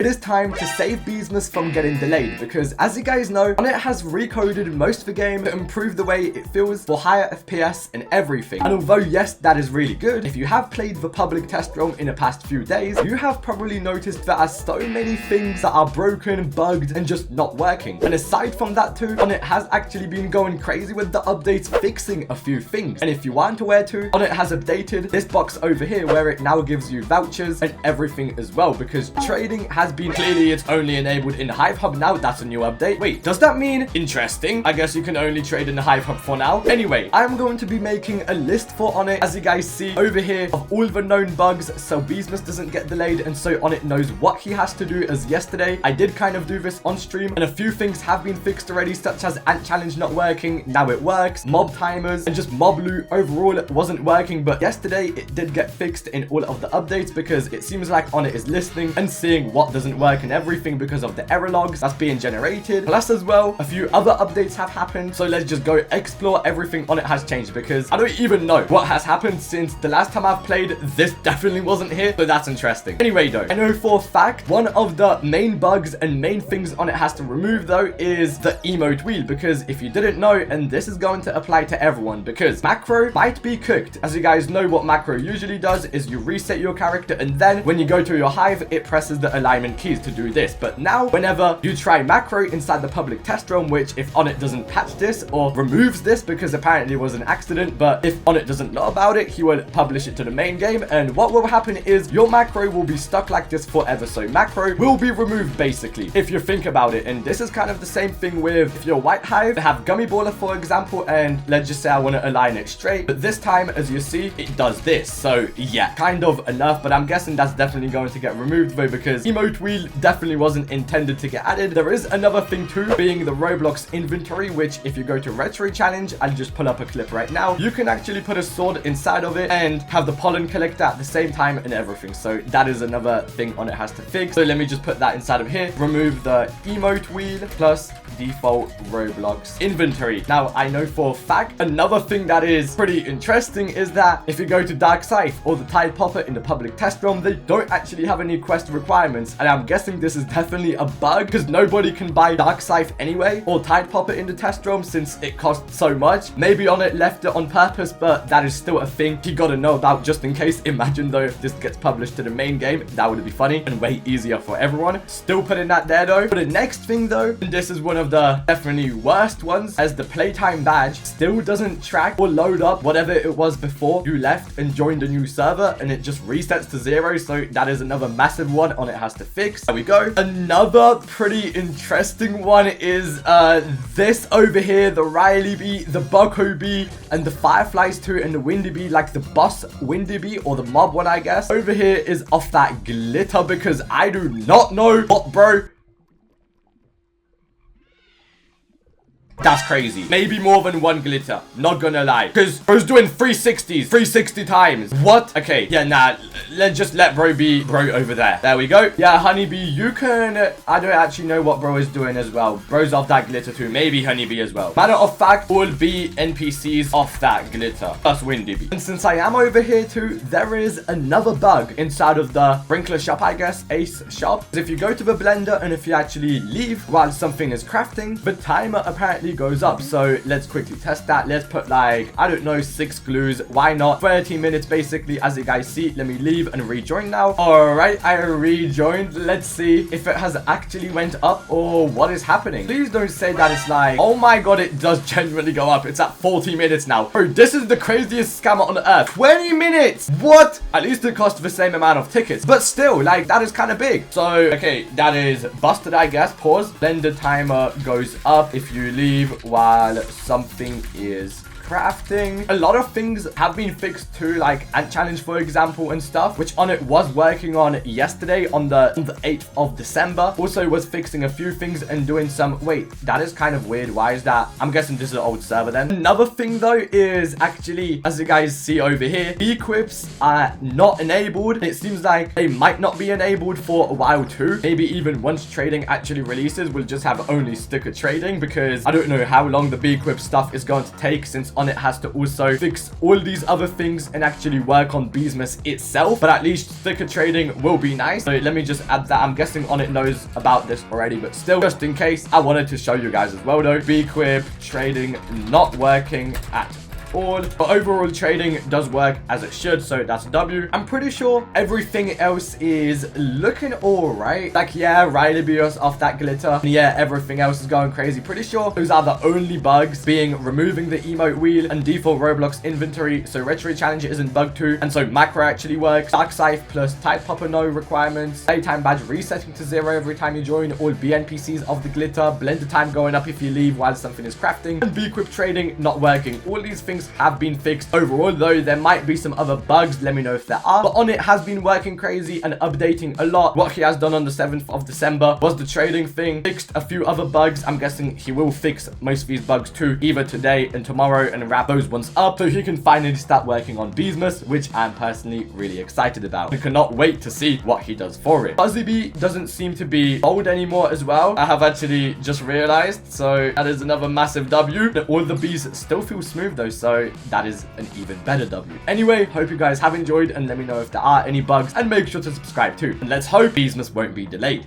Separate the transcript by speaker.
Speaker 1: It is time to save Beesmas from getting delayed because, as you guys know, Onett has recoded most of the game to improve the way it feels for higher FPS and everything. And although yes, that is really good, if you have played the public test ROM in the past few days, you have probably noticed there are so many things that are broken, bugged, and just not working. And aside from that too, Onett has actually been going crazy with the updates, fixing a few things. And if you aren't aware too, Onett has updated this box over here where it now gives you vouchers and everything as well, because trading has been clearly it's only enabled in the Hive Hub now. That's a new update. Wait, does that mean interesting? I guess you can only trade in the Hive Hub for now. Anyway, I'm going to be making a list for Onett, as you guys see over here, of all the known bugs so Beesmas doesn't get delayed and so Onett knows what he has to do. As yesterday, I did kind of do this on stream and a few things have been fixed already, such as Ant Challenge not working. Now it works. Mob timers and just mob loot overall it wasn't working, but yesterday it did get fixed in all of the updates because it seems like Onett is listening and seeing what doesn't work and everything because of the error logs that's being generated. Plus as well, a few other updates have happened, so let's just go explore everything Onett has changed, because I don't even know what has happened since the last time I've played. This definitely wasn't here, so that's interesting. Anyway though, I know for a fact one of the main bugs and main things Onett has to remove though is the emote wheel, because if you didn't know, and this is going to apply to everyone, because macro might be cooked. As you guys know, what macro usually does is you reset your character and then when you go to your hive it presses the alignment keys to do this. But now whenever you try macro inside the public test realm, which if Onett doesn't patch this or removes this, because apparently it was an accident, but if Onett doesn't know about it, he will publish it to the main game, and what will happen is your macro will be stuck like this forever. So macro will be removed basically, if you think about it. And this is kind of the same thing with if you're white hive, have gummy baller for example, and let's just say I want to align it straight, but this time as you see it does this. So yeah, kind of enough, but I'm guessing that's definitely going to get removed though, because emote wheel definitely wasn't intended to get added. There is another thing too, being the Roblox inventory, which if you go to retro challenge, I'll just pull up a clip right now, you can actually put a sword inside of it and have the pollen collector at the same time and everything. So that is another thing Onett has to fix. So let me just put that inside of here, remove the emote wheel plus default Roblox inventory. Now I know for a fact another thing that is pretty interesting is that if you go to Dark Scythe or the Tide Popper in the public test realm, they don't actually have any quest requirements, and I'm guessing this is definitely a bug because nobody can buy Dark Scythe anyway or Tide Popper in the test realm since it costs so much. Maybe Onett left it on purpose, but that is still a thing you gotta know about just in case. Imagine though if this gets published to the main game, that would be funny and way easier for everyone. Still putting that there though. But the next thing though, and this is one of the definitely worst ones, as the playtime badge still doesn't track or load up whatever it was before you left and joined a new server, and it just resets to 0. So that is another massive one Onett has to fix. There we go. Another pretty interesting one is this over here, the Riley bee, the Bucko bee, and the Fireflies too, and the Windy bee, like the boss Windy bee or the mob one I guess. Over here is off that glitter, because I do not know what, bro. That's crazy. Maybe more than one glitter. Not gonna lie. Because bro's doing 360s. 360 times. What? Okay. Yeah, nah. Let's just let bro be bro over there. There we go. Yeah, honeybee, you can... I don't actually know what bro is doing as well. Bro's off that glitter too. Maybe honeybee as well. Matter of fact, all be NPCs off that glitter. Plus windy bee. And since I am over here too, there is another bug inside of the sprinkler shop, I guess. Ace shop. If you go to the blender and if you actually leave while something is crafting, the timer apparently goes up. So let's quickly test that. Let's put like, I don't know, 6 glues. Why not? 30 minutes basically, as you guys see. Let me leave and rejoin now. All right, I rejoined. Let's see if it has actually went up or what is happening. Please don't say that it's like, oh my god, it does genuinely go up. It's at 40 minutes now. Bro, this is the craziest scammer on earth. 20 minutes. What? At least it cost the same amount of tickets, but still, like, that is kind of big. So okay, that is busted, I guess. Pause. Then the timer goes up if you leave while something is crafting. A lot of things have been fixed too, like Ant Challenge for example and stuff, which Onett was working on yesterday on the 8th of December. Also was fixing a few things and doing some... Wait, that is kind of weird. Why is that? I'm guessing this is an old server then. Another thing though is actually, as you guys see over here, equips are not enabled. It seems like they might not be enabled for a while too. Maybe even once trading actually releases, we'll just have only sticker trading, because I don't know how long the B-equip stuff is going to take, since Onett has to also fix all these other things and actually work on Beesmas itself. But at least thicker trading will be nice. So let me just add that. I'm guessing Onett knows about this already, but still, just in case, I wanted to show you guys as well though. Bequip trading not working at all, but overall trading does work as it should, so that's W. I'm pretty sure everything else is looking all right. Like, yeah, Riley Bios off that glitter. Yeah, everything else is going crazy. Pretty sure those are the only bugs, being removing the emote wheel and default Roblox inventory. So retro challenge isn't bugged too, and so macro actually works. Dark Scythe plus type popper no requirements. Playtime badge resetting to 0 every time you join. All BNPCs of the glitter. Blender time going up if you leave while something is crafting. And Bequip trading not working. All these things have been fixed overall, though there might be some other bugs. Let me know if there are. But Onett has been working crazy and updating a lot. What he has done on the 7th of December was the trading thing, fixed a few other bugs. I'm guessing he will fix most of these bugs too, either today and tomorrow, and wrap those ones up so he can finally start working on Beesmas, which I'm personally really excited about. I cannot wait to see what he does for it. Fuzzy Bee doesn't seem to be old anymore as well. I have actually just realized, so that is another massive W. All the bees still feel smooth though, so that is an even better W. Anyway, hope you guys have enjoyed, and let me know if there are any bugs, and make sure to subscribe too. And let's hope Beesmas won't be delayed.